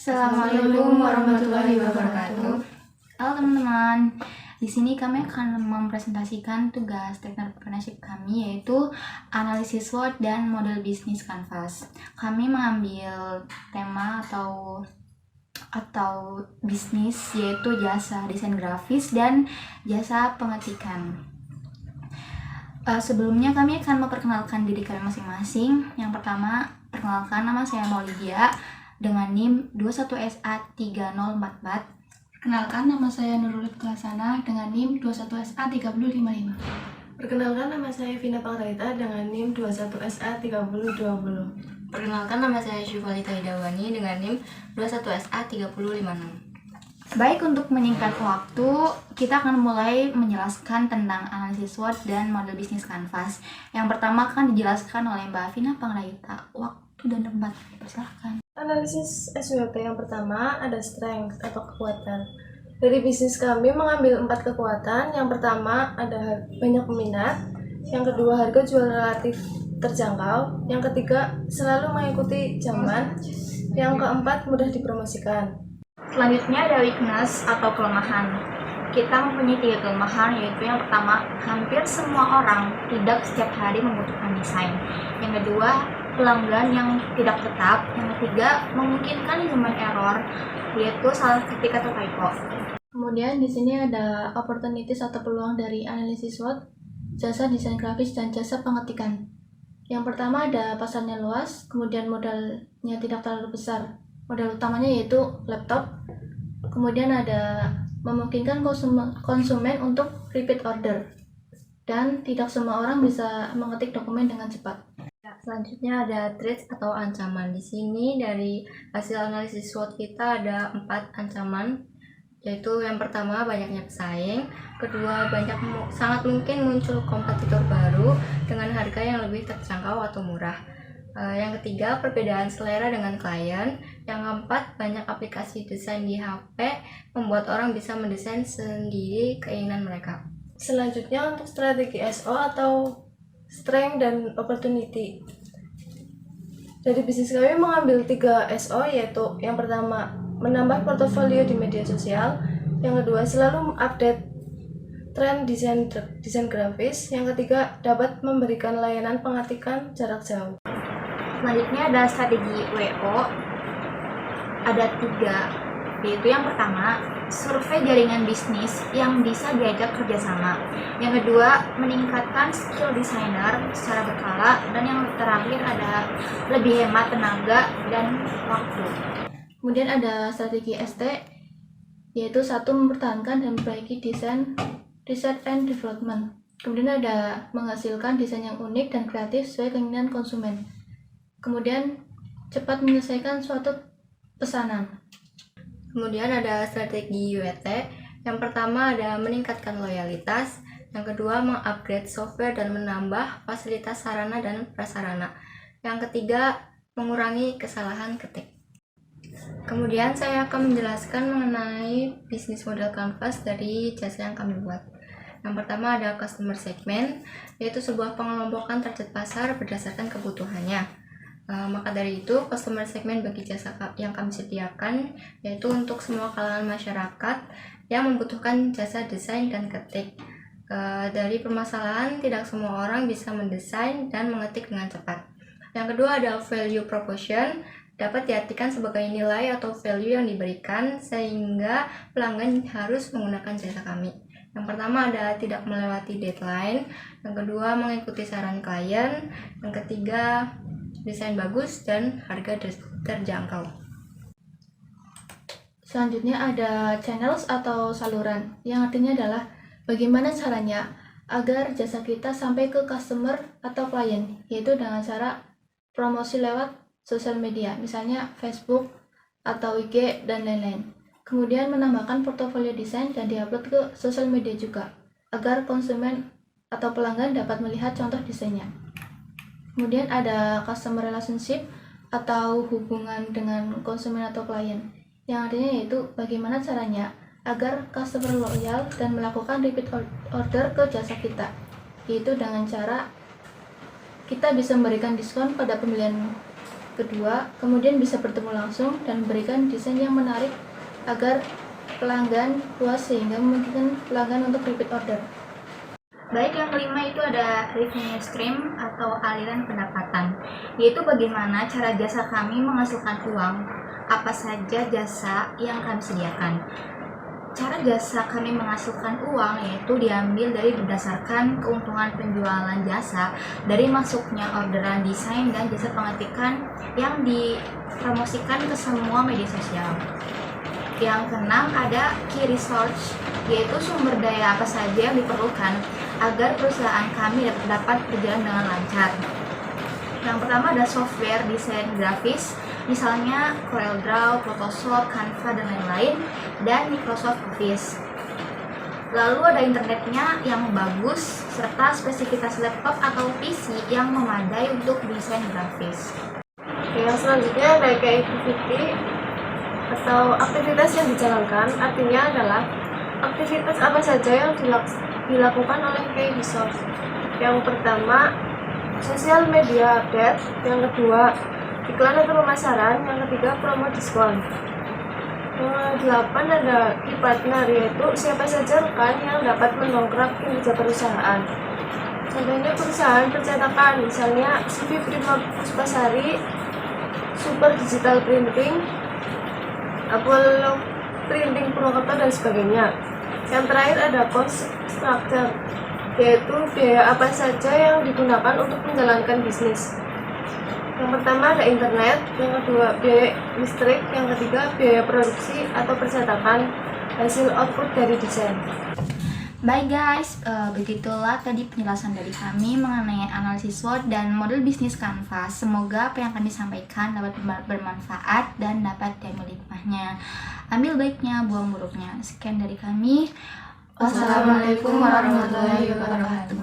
Assalamualaikum warahmatullahi wabarakatuh. Halo teman-teman, di sini kami akan mempresentasikan tugas teknik entrepreneurship kami, yaitu analisis SWOT dan model bisnis kanvas. Kami mengambil tema atau bisnis, yaitu jasa desain grafis dan jasa pengetikan. Sebelumnya kami akan memperkenalkan diri kami masing-masing. Yang pertama, perkenalkan, nama saya Maulidia dengan NIM 21SA3044. Perkenalkan, nama saya Nurul Kelasana dengan NIM 21SA3055. Perkenalkan, nama saya Vina Pangraita dengan NIM 21SA3020. Perkenalkan, nama saya Syufalita Hidawani dengan NIM 21SA3056. Baik, untuk menyingkat waktu, kita akan mulai menjelaskan tentang analisis SWOT dan model bisnis kanvas. Yang pertama akan dijelaskan oleh Mbak Vina Pangraita. Waktu dan tempat, persilahkan. Analisis SWOT yang pertama ada strength atau kekuatan. Dari bisnis kami mengambil 4 kekuatan. Yang pertama ada banyak peminat. Yang kedua, harga jual relatif terjangkau. Yang ketiga, selalu mengikuti zaman. Yang keempat, mudah dipromosikan. Selanjutnya ada weakness atau kelemahan. Kita mempunyai 3 kelemahan, yaitu yang pertama, hampir semua orang tidak setiap hari membutuhkan desain. Yang kedua, pelanggan yang tidak tetap. Yang ketiga, memungkinkan human error, yaitu salah ketik atau typo. Kemudian di sini ada opportunities atau peluang dari analisis SWOT, jasa desain grafis dan jasa pengetikan. Yang pertama ada pasarnya luas, kemudian modalnya tidak terlalu besar. Modal utamanya yaitu laptop. Kemudian ada memungkinkan konsumen untuk repeat order. Dan tidak semua orang bisa mengetik dokumen dengan cepat. Selanjutnya ada threats atau ancaman. Di sini dari hasil analisis SWOT kita ada 4 ancaman, yaitu yang pertama banyaknya pesaing, kedua sangat mungkin muncul kompetitor baru dengan harga yang lebih terjangkau atau murah. Yang ketiga, perbedaan selera dengan klien. Yang keempat, banyak aplikasi desain di HP membuat orang bisa mendesain sendiri keinginan mereka. Selanjutnya untuk strategi SO atau strength dan opportunity. Dari bisnis kami mengambil 3 SO, yaitu yang pertama, menambah portofolio di media sosial. Yang kedua, selalu update tren desain grafis. Yang ketiga, dapat memberikan layanan pengetikan jarak jauh. Selanjutnya ada strategi WO. Ada 3, yaitu yang pertama, survei jaringan bisnis yang bisa diajak kerjasama. Yang kedua, meningkatkan skill desainer secara berkala. Dan yang terakhir ada lebih hemat tenaga dan waktu. Kemudian ada strategi ST, yaitu 1, mempertahankan dan memperbaiki desain research and development. Kemudian ada menghasilkan desain yang unik dan kreatif sesuai keinginan konsumen. Kemudian cepat menyelesaikan suatu pesanan. Kemudian ada strategi UET. Yang pertama ada meningkatkan loyalitas. Yang kedua, mengupgrade software dan menambah fasilitas sarana dan prasarana. Yang ketiga, mengurangi kesalahan ketik. Kemudian saya akan menjelaskan mengenai bisnis model kanvas dari jasa yang kami buat. Yang pertama ada customer segment, yaitu sebuah pengelompokan target pasar berdasarkan kebutuhannya. Maka dari itu, customer segment bagi jasa yang kami sediakan yaitu untuk semua kalangan masyarakat yang membutuhkan jasa desain dan ketik. Dari permasalahan, tidak semua orang bisa mendesain dan mengetik dengan cepat. Yang kedua ada value proposition, dapat diartikan sebagai nilai atau value yang diberikan sehingga pelanggan harus menggunakan jasa kami. Yang pertama ada tidak melewati deadline, yang kedua mengikuti saran klien, yang ketiga desain bagus dan harga terjangkau. Selanjutnya ada channels atau saluran, yang artinya adalah bagaimana caranya agar jasa kita sampai ke customer atau klien, yaitu dengan cara promosi lewat sosial media, misalnya Facebook atau IG dan lain-lain. Kemudian menambahkan portofolio desain dan diupload ke sosial media juga, agar konsumen atau pelanggan dapat melihat contoh desainnya. Kemudian ada customer relationship atau hubungan dengan konsumen atau klien, yang artinya yaitu bagaimana caranya agar customer loyal dan melakukan repeat order ke jasa kita, yaitu dengan cara kita bisa memberikan diskon pada pembelian kedua, kemudian bisa bertemu langsung dan memberikan desain yang menarik agar pelanggan puas sehingga memungkinkan pelanggan untuk repeat order. Baik, yang kelima itu ada revenue stream atau aliran pendapatan, yaitu bagaimana cara jasa kami menghasilkan uang, apa saja jasa yang kami sediakan. Cara jasa kami menghasilkan uang yaitu diambil dari berdasarkan keuntungan penjualan jasa dari masuknya orderan desain dan jasa pengetikan yang dipromosikan ke semua media sosial. Yang keenam ada key resource, yaitu sumber daya apa saja yang diperlukan agar perusahaan kami dapat berjalan dengan lancar. Yang pertama ada software desain grafis, misalnya CorelDRAW, Photoshop, Canva, dan lain-lain, dan Microsoft Office. Lalu ada internetnya yang bagus, serta spesifikasi laptop atau PC yang memadai untuk desain grafis. Yang selanjutnya ada activity atau aktivitas yang dijalankan, artinya adalah aktivitas apa saja yang dilakukan oleh key resource. Yang pertama, sosial media update. Yang kedua, iklan atau pemasaran. Yang ketiga, promo diskon. Yang delapan ada key partner, yaitu siapa saja rekan yang dapat mendongkrak kinerja perusahaan. Contohnya perusahaan percetakan, misalnya CV Prima Puspasari, Super Digital Printing, Apollo Printing Purwokerto, dan sebagainya. Yang terakhir ada cost structure, yaitu biaya apa saja yang digunakan untuk menjalankan bisnis. Yang pertama ada internet, yang kedua biaya listrik, yang ketiga biaya produksi atau percetakan hasil output dari desain. Baik guys, begitulah tadi penjelasan dari kami mengenai analisis SWOT dan model bisnis Canva. Semoga apa yang kami sampaikan dapat bermanfaat dan dapat diambil hikmahnya. Ambil baiknya, buang buruknya. Sekian dari kami. Wassalamualaikum warahmatullahi wabarakatuh.